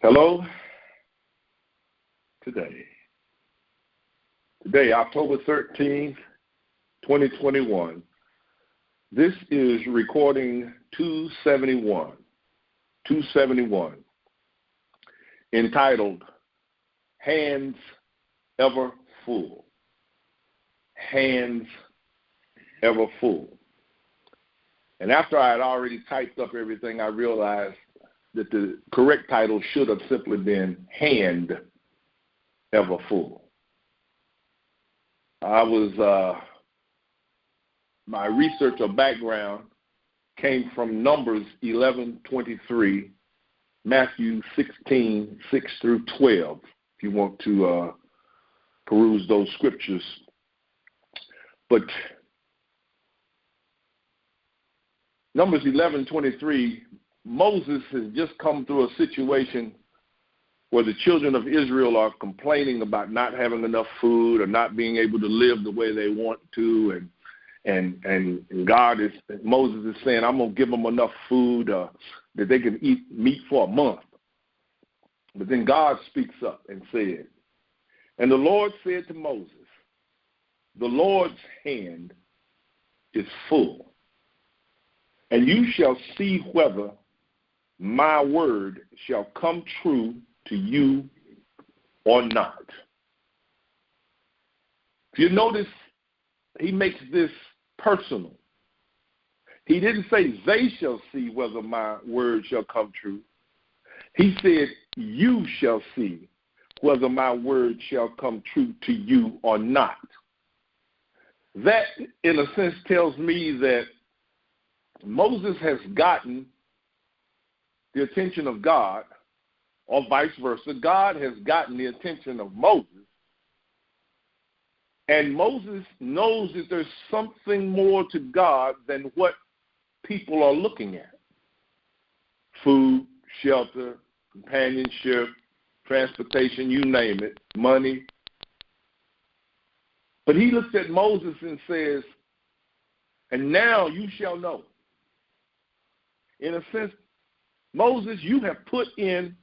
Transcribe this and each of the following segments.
Hello. Today, October 13th, 2021. This is recording 271, entitled Hands Ever Full. Hands Ever Full. And after I had already typed up everything, I realized that the correct title should have simply been Hand Ever Full. My research or background came from Numbers 11:23, Matthew 16:6-12, if you want to peruse those scriptures. But Numbers 11:23, Moses has just come through a situation where the children of Israel are complaining about not having enough food or not being able to live the way they want to, and Moses is saying, I'm going to give them enough food that they can eat meat for a month. But then God speaks up and said, and the Lord said to Moses, the Lord's hand is full, and you shall see whether my word shall come true to you or not. If you notice, he makes this personal. He didn't say they shall see whether my word shall come true. He said you shall see whether my word shall come true to you or not. That, in a sense, tells me that Moses has gotten the attention of God, or vice versa. God has gotten the attention of Moses, and Moses knows that there's something more to God than what people are looking at. Food, shelter, companionship, transportation, you name it, money. But he looks at Moses and says, and now you shall know. In a sense, Moses, you have put in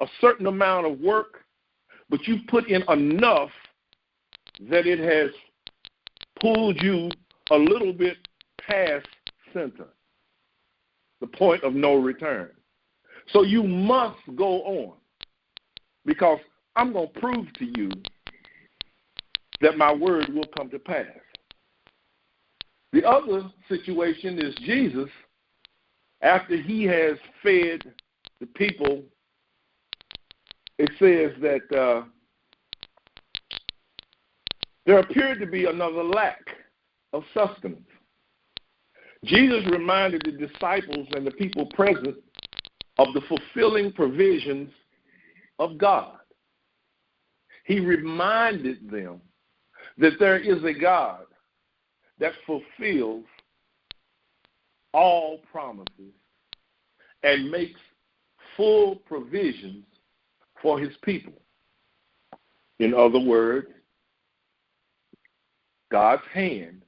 a certain amount of work, but you put in enough that it has pulled you a little bit past center, the point of no return. So you must go on, because I'm going to prove to you that my word will come to pass. The other situation is Jesus, after he has fed the people. It says that there appeared to be another lack of sustenance. Jesus reminded the disciples and the people present of the fulfilling provisions of God. He reminded them that there is a God that fulfills all promises and makes full provisions for his people. In other words, God's hand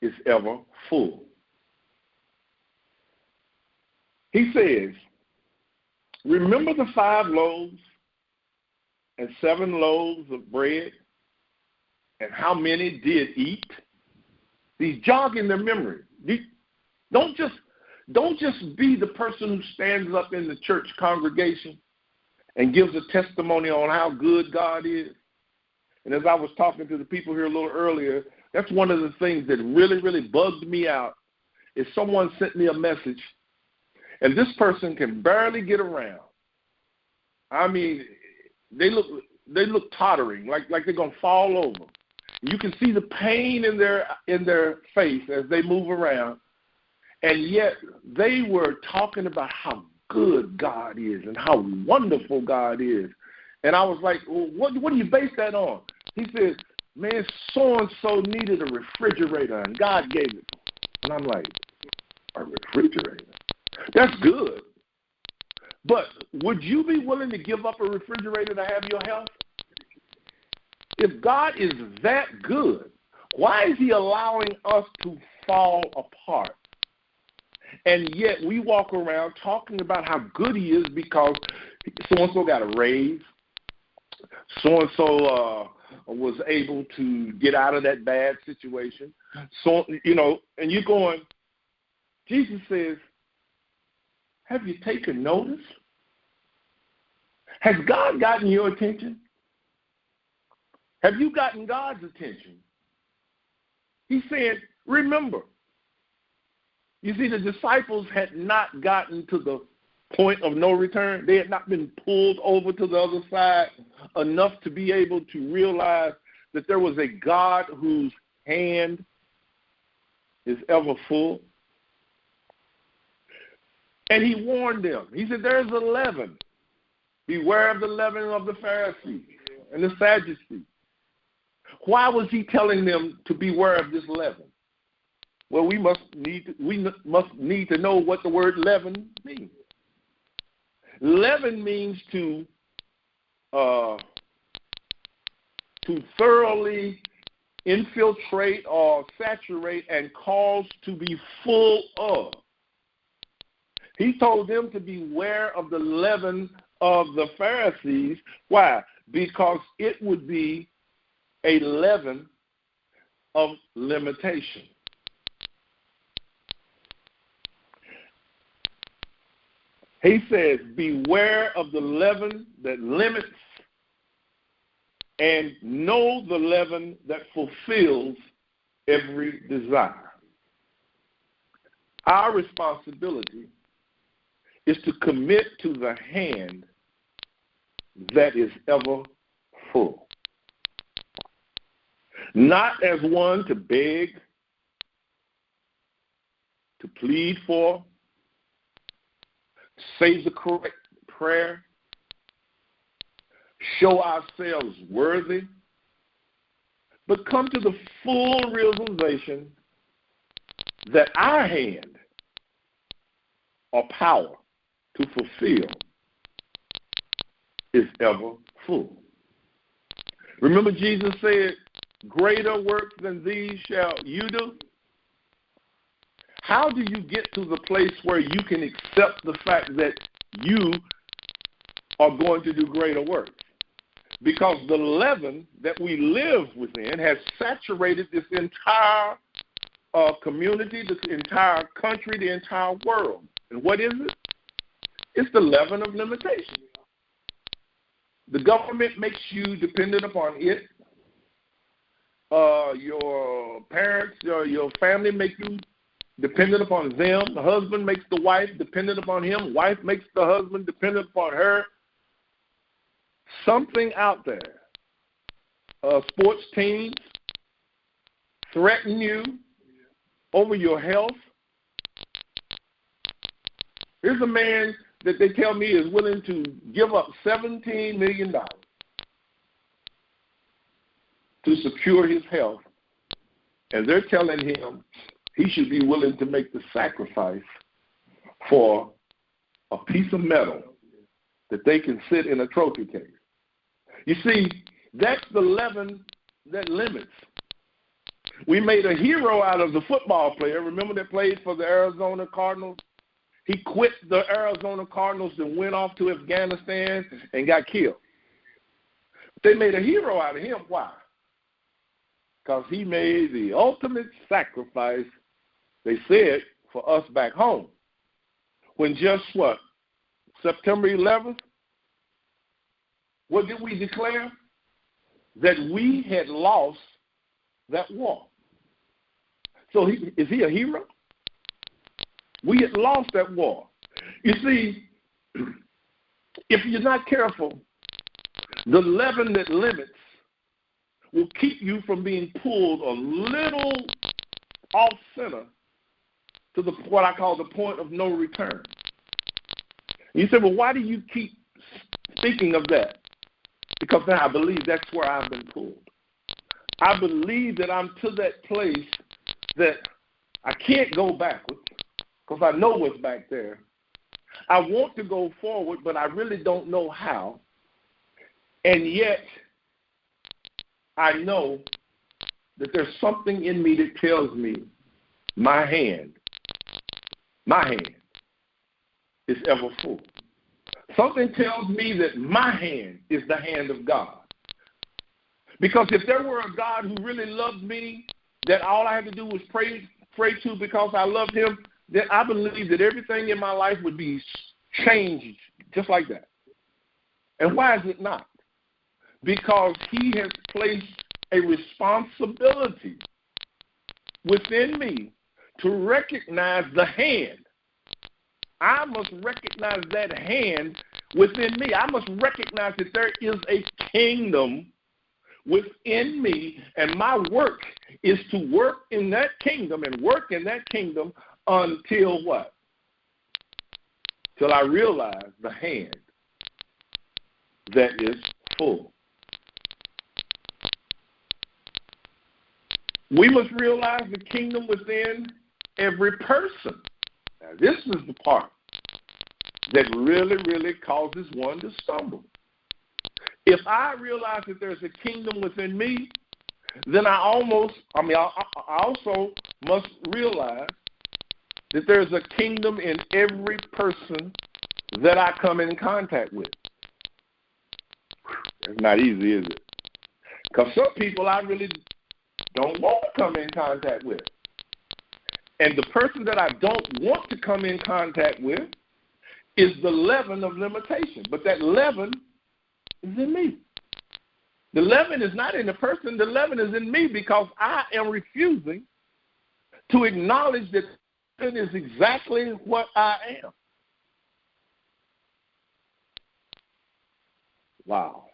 is ever full. He says, remember the 5 loaves and 7 loaves of bread, and how many did eat? He's jogging their memory. Don't just be the person who stands up in the church congregation and gives a testimony on how good God is. And as I was talking to the people here a little earlier, that's one of the things that really, really bugged me out, is someone sent me a message, and this person can barely get around. I mean, they look tottering, like they're going to fall over. You can see the pain in their face as they move around, and yet they were talking about how good God is and how wonderful God is. And I was like, well, what do you base that on? He said, man, so-and-so needed a refrigerator, and God gave it. And I'm like, a refrigerator? That's good. But would you be willing to give up a refrigerator to have your health? If God is that good, why is he allowing us to fall apart? And yet we walk around talking about how good he is because so-and-so got a raise. So-and-so was able to get out of that bad situation. So, and you're going, Jesus says, have you taken notice? Has God gotten your attention? Have you gotten God's attention? He said, remember. You see, the disciples had not gotten to the point of no return. They had not been pulled over to the other side enough to be able to realize that there was a God whose hand is ever full. And he warned them. He said, there's a leaven. Beware of the leaven of the Pharisees and the Sadducees. Why was he telling them to beware of this leaven? Well, we must need to know what the word leaven means. Leaven means to thoroughly infiltrate or saturate and cause to be full of. He told them to beware of the leaven of the Pharisees. Why? Because it would be a leaven of limitation. He says, beware of the leaven that limits and know the leaven that fulfills every desire. Our responsibility is to commit to the hand that is ever full. Not as one to beg, to plead for, say the correct prayer, show ourselves worthy, but come to the full realization that our hand or power to fulfill is ever full. Remember Jesus said, greater work than these shall you do? How do you get to the place where you can accept the fact that you are going to do greater work? Because the leaven that we live within has saturated this entire community, this entire country, the entire world. And what is it? It's the leaven of limitation. The government makes you dependent upon it. Your parents or your family make you dependent upon them. The husband makes the wife dependent upon him. Wife makes the husband dependent upon her. Something out there. Sports teams threaten you over your health. Here's a man that they tell me is willing to give up $17 million to secure his health. And they're telling him he should be willing to make the sacrifice for a piece of metal that they can sit in a trophy case. You see, that's the leaven that limits. We made a hero out of the football player. Remember that played for the Arizona Cardinals? He quit the Arizona Cardinals and went off to Afghanistan and got killed. They made a hero out of him. Why? Because he made the ultimate sacrifice, they said, for us back home. When just what? September 11th? What did we declare? That we had lost that war. So is he a hero? We had lost that war. You see, if you're not careful, the leaven that limits will keep you from being pulled a little off center to what I call the point of no return. You say, well, why do you keep speaking of that? Because now I believe that's where I've been pulled. I believe that I'm to that place that I can't go backwards because I know what's back there. I want to go forward, but I really don't know how. And yet, I know that there's something in me that tells me my hand my hand is ever full. Something tells me that my hand is the hand of God. Because if there were a God who really loved me, that all I had to do was pray to because I loved him, then I believe that everything in my life would be changed just like that. And why is it not? Because he has placed a responsibility within me to recognize the hand. I must recognize that hand within me. I must recognize that there is a kingdom within me, and my work is to work in that kingdom and work in that kingdom until what? Till I realize the hand that is full. We must realize the kingdom within every person. Now, this is the part that really, really causes one to stumble. If I realize that there's a kingdom within me, then I also must realize that there's a kingdom in every person that I come in contact with. It's not easy, is it? Because some people I really don't want to come in contact with. And the person that I don't want to come in contact with is the leaven of limitation. But that leaven is in me. The leaven is not in the person. The leaven is in me because I am refusing to acknowledge that it is exactly what I am. Wow.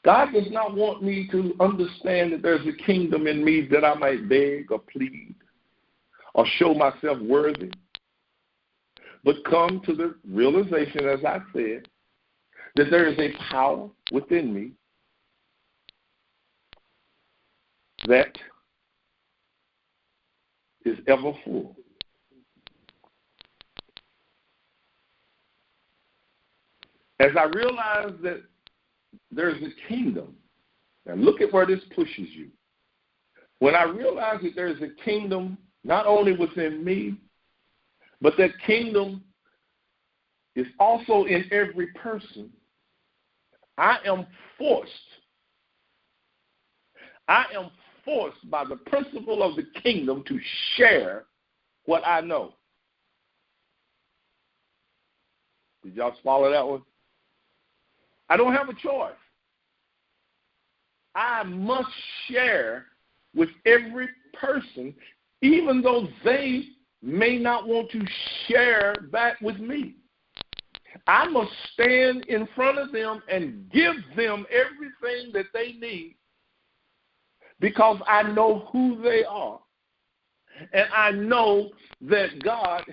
God does not want me to understand that there's a kingdom in me that I might beg or plead or show myself worthy, but come to the realization, as I said, that there is a power within me that is ever full. As I realize that there's a kingdom, and look at where this pushes you. When I realize that there's a kingdom not only within me, but that kingdom is also in every person, I am forced by the principle of the kingdom to share what I know. Did y'all swallow that one? I don't have a choice. I must share with every person, even though they may not want to share that with me. I must stand in front of them and give them everything that they need because I know who they are. And I know that God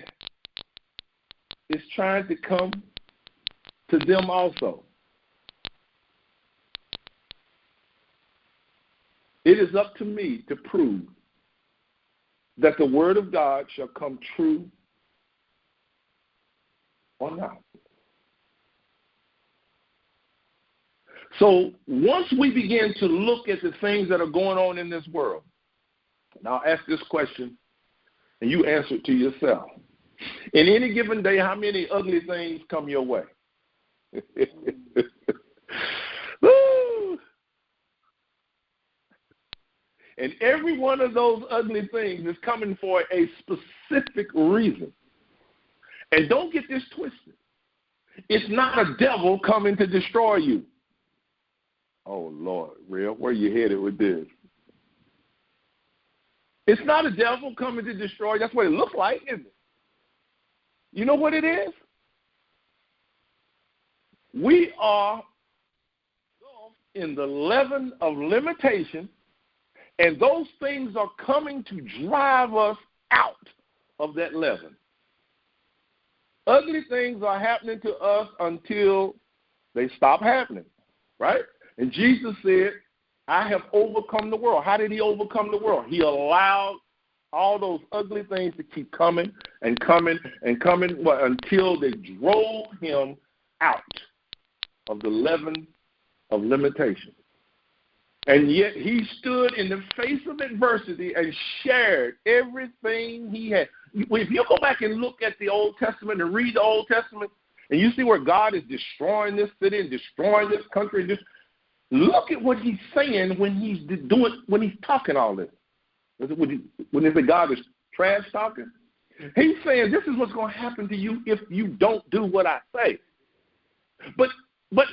is trying to come to them also. It is up to me to prove that the word of God shall come true or not. So once we begin to look at the things that are going on in this world, and I'll ask this question, and you answer it to yourself. In any given day, how many ugly things come your way? Woo! And every one of those ugly things is coming for a specific reason. And don't get this twisted. It's not a devil coming to destroy you. Oh, Lord, real, where you headed with this? It's not a devil coming to destroy you. That's what it looks like, isn't it? You know what it is? We are in the leaven of limitation, and those things are coming to drive us out of that leaven. Ugly things are happening to us until they stop happening, right? And Jesus said, I have overcome the world. How did he overcome the world? He allowed all those ugly things to keep coming and coming and coming until they drove him out of the leaven of limitation. And yet he stood in the face of adversity and shared everything he had. If you go back and look at the Old Testament and read the Old Testament, and you see where God is destroying this city and destroying this country, look at what he's saying when he's talking all this. When they say God is trash talking, he's saying this is what's going to happen to you if you don't do what I say. But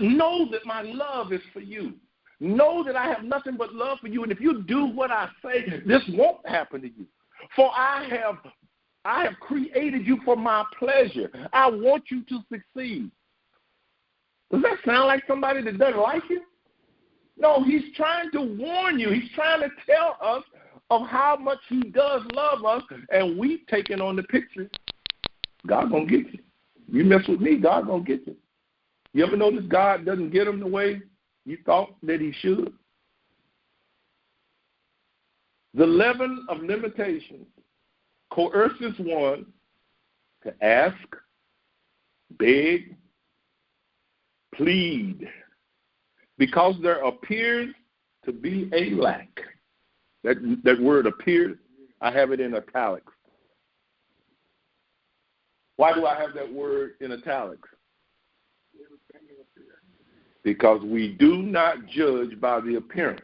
know that my love is for you. Know that I have nothing but love for you, and if you do what I say, this won't happen to you. For I have created you for my pleasure. I want you to succeed. Does that sound like somebody that doesn't like you? No, he's trying to warn you. He's trying to tell us of how much he does love us, and we've taken on the picture. God's going to get you. You mess with me, God's going to get you. You ever notice God doesn't get them the way you thought that he should? The leaven of limitations coerces one to ask, beg, plead, because there appears to be a lack. That word appears, I have it in italics. Why do I have that word in italics? Because we do not judge by the appearance.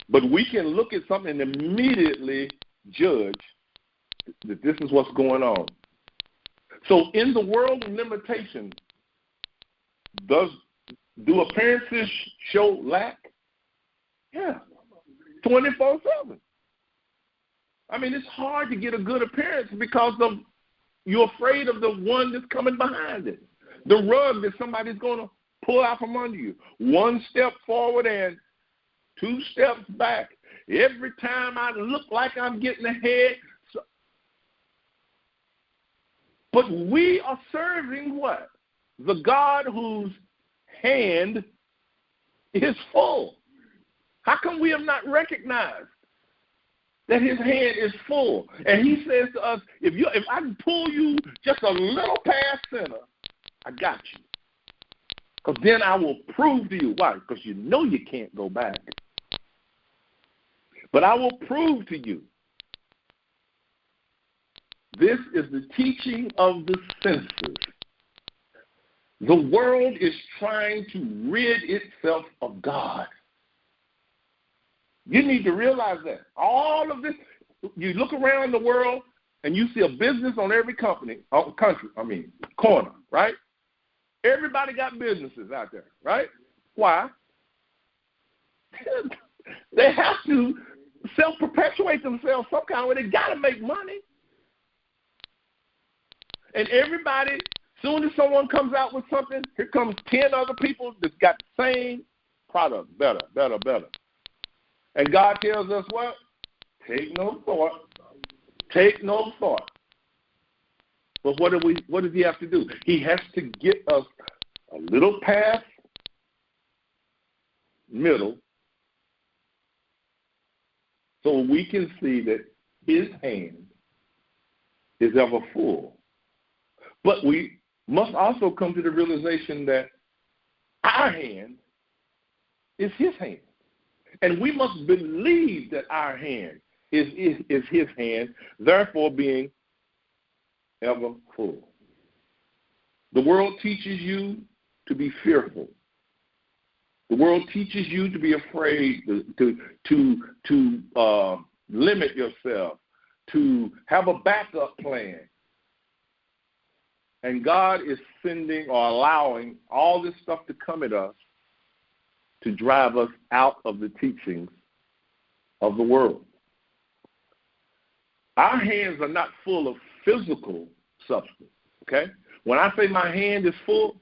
But we can look at something and immediately judge that this is what's going on. So in the world of limitations, do appearances show lack? Yeah, 24/7. I mean, it's hard to get a good appearance because you're afraid of the one that's coming behind it, the rug that somebody's going to pull out from under you. One step forward and 2 steps back. Every time I look like I'm getting ahead. But we are serving what? The God whose hand is full. How come we have not recognized that his hand is full? And he says to us, if I can pull you just a little past center, I got you. Because then I will prove to you. Why? Because you know you can't go back. But I will prove to you. This is the teaching of the senses. The world is trying to rid itself of God. You need to realize that. All of this, you look around the world and you see a business on every corner, right? Everybody got businesses out there, right? Why? They have to self-perpetuate themselves some kind of way. They got to make money. And everybody, as soon as someone comes out with something, here comes 10 other people that's got the same product, better. And God tells us what? Take no thought. Take no thought. But what does he have to do? He has to get us a little past middle so we can see that his hand is ever full. But we must also come to the realization that our hand is his hand. And we must believe that our hand is his hand, therefore being ever full. The world teaches you to be fearful. The world teaches you to be afraid, to limit yourself, to have a backup plan. And God is sending or allowing all this stuff to come at us to drive us out of the teachings of the world. Our hands are not full of physical substance, okay? When I say my hand is full,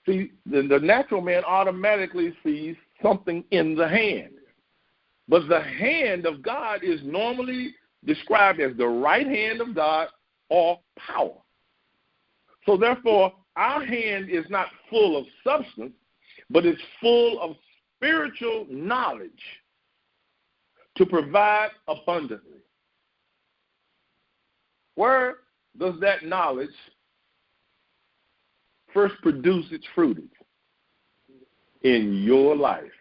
see, the natural man automatically sees something in the hand. But the hand of God is normally described as the right hand of God or power. So therefore, our hand is not full of substance, but it's full of spiritual knowledge to provide abundantly. Where does that knowledge first produce its fruit? In your life.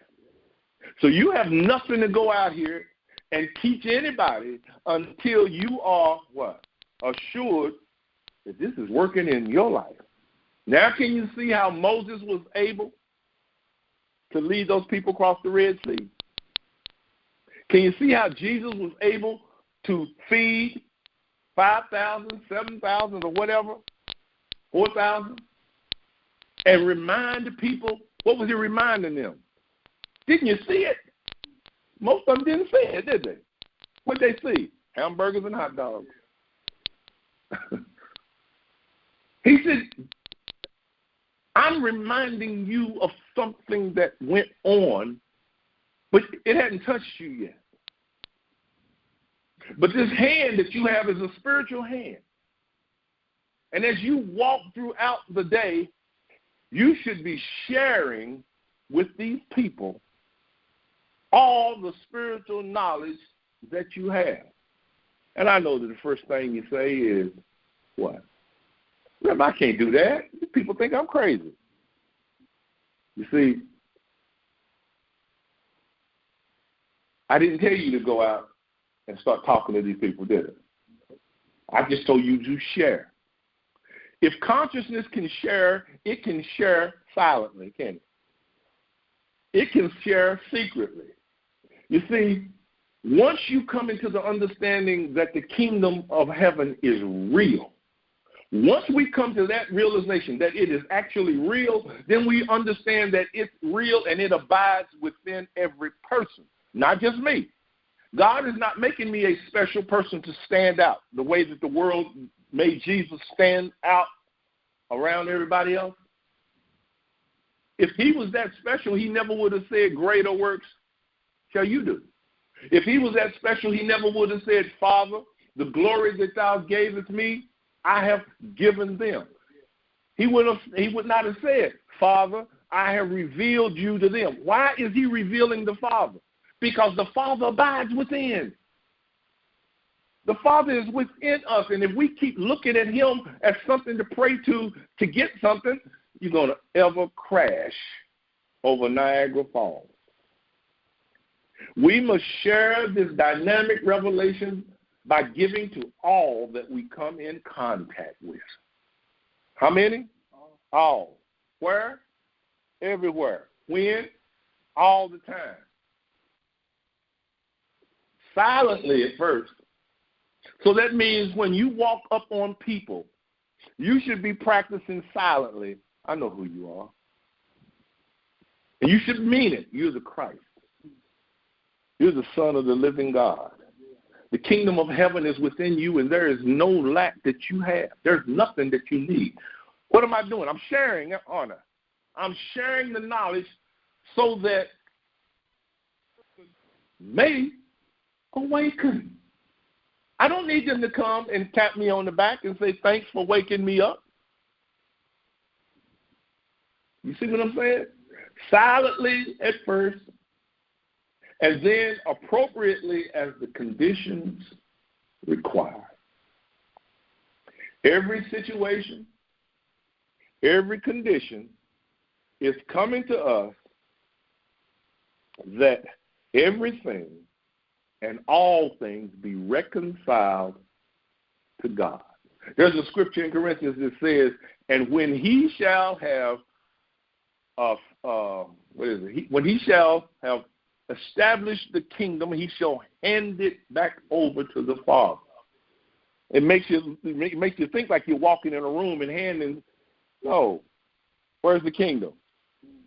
So you have nothing to go out here and teach anybody until you are what? Assured that this is working in your life. Now can you see how Moses was able to lead those people across the Red Sea? Can you see how Jesus was able to feed 5,000, 7,000 or whatever, 4,000, and remind the people? What was he reminding them? Didn't you see it? Most of them didn't see it, did they? What did they see? Hamburgers and hot dogs. He said, I'm reminding you of something that went on, but it hadn't touched you yet. But this hand that you have is a spiritual hand. And as you walk throughout the day, you should be sharing with these people all the spiritual knowledge that you have. And I know that the first thing you say is, what? Well, I can't do that. People think I'm crazy. You see, I didn't tell you to go out and start talking to these people, did I? I just told you to share. If consciousness can share, it can share silently, can it? It can share secretly. You see, once you come into the understanding that the kingdom of heaven is real, once we come to that realization that it is actually real, then we understand that it's real and it abides within every person, not just me. God is not making me a special person to stand out the way that the world made Jesus stand out around everybody else. If he was that special, he never would have said, greater works shall you do. If he was that special, he never would have said, Father, the glory that thou gavest me, I have given them. He would not have said, Father, I have revealed you to them. Why is he revealing the Father? Because the Father abides within. The Father is within us, and if we keep looking at him as something to pray to get something, you're going to ever crash over Niagara Falls. We must share this dynamic revelation by giving to all that we come in contact with. How many? All. Where? Everywhere. When? All the time. Silently at first. So that means when you walk up on people, you should be practicing silently. I know who you are. And you should mean it. You're the Christ. You're the Son of the living God. The kingdom of heaven is within you, and there is no lack that you have. There's nothing that you need. What am I doing? I'm sharing honor. I'm sharing the knowledge so that may awaken. I don't need them to come and tap me on the back and say, thanks for waking me up. You see what I'm saying? Silently at first, and then appropriately as the conditions require. Every situation, every condition is coming to us that everything and all things be reconciled to God. There's a scripture in Corinthians that says, and when he shall have when he shall have established the kingdom, he shall hand it back over to the Father. It makes you think like you're walking in a room and handing. No, where's the kingdom?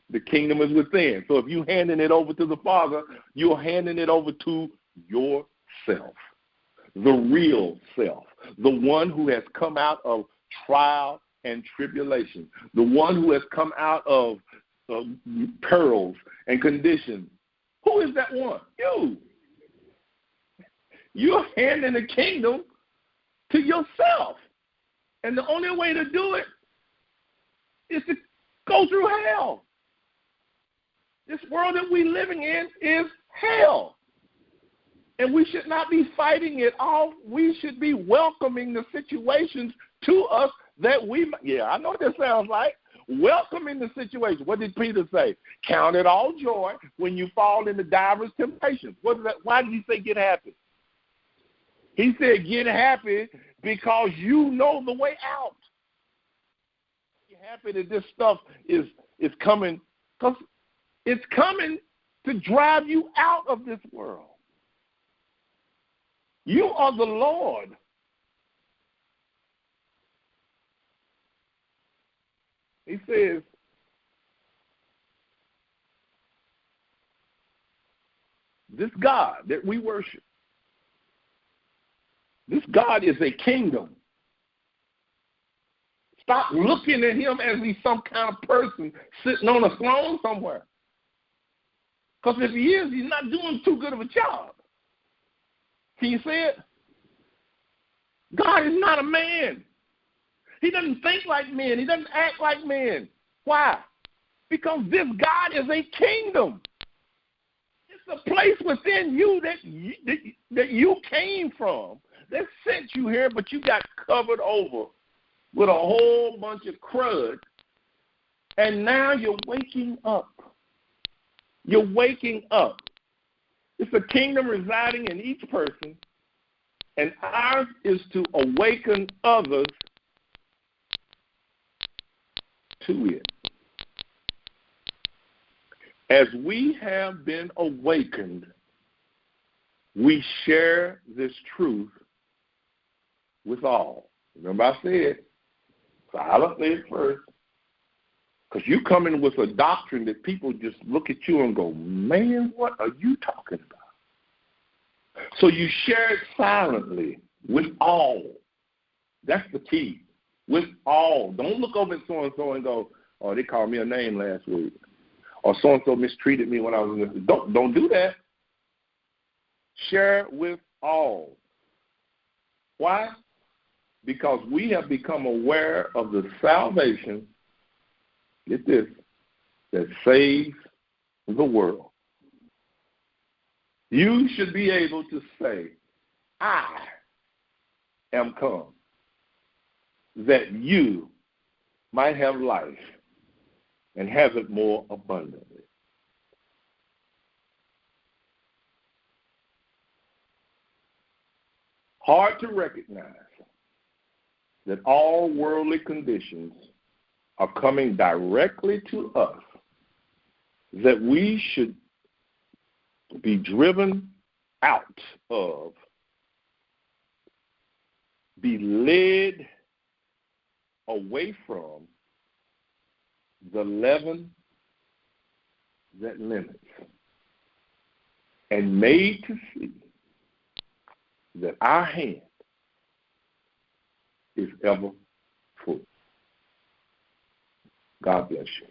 The kingdom is within. So if you're handing it over to the Father, you're handing it over to yourself, the real self, the one who has come out of trial and tribulation, the one who has come out of perils and conditions. Who is that one? You. You're handing the kingdom to yourself. And the only way to do it is to go through hell. This world that we're living in is hell. And we should not be fighting it off. We should be welcoming the situations to us that I know what that sounds like. welcome in the situation. What did Peter say? Count it all joy when you fall into diverse temptations. Why did he say get happy? He said get happy because you know the way out. You're happy that this stuff is coming, because it's coming to drive you out of this world. You are the Lord. He says, this God that we worship, this God is a kingdom. Stop looking at him as he's some kind of person sitting on a throne somewhere. Because if he is, he's not doing too good of a job. Can you say it? God is not a man. He doesn't think like men. He doesn't act like men. Why? Because this God is a kingdom. It's a place within you that you came from, that sent you here, but you got covered over with a whole bunch of crud, and now you're waking up. You're waking up. It's a kingdom residing in each person, and ours is to awaken others to it. As we have been awakened, we share this truth with all. Remember I said, silently at first, because you come in with a doctrine that people just look at you and go, man, what are you talking about? So you share it silently with all. That's the key. With all. Don't look over at so-and-so and go, oh, they called me a name last week. Or so-and-so mistreated me when I was in the... Don't do that. Share with all. Why? Because we have become aware of the salvation, get this, that saves the world. You should be able to say, I am come that you might have life and have it more abundantly. Hard to recognize that all worldly conditions are coming directly to us, that we should be driven out of, be led away from the leaven that limits, and made to see that our hand is ever full. God bless you.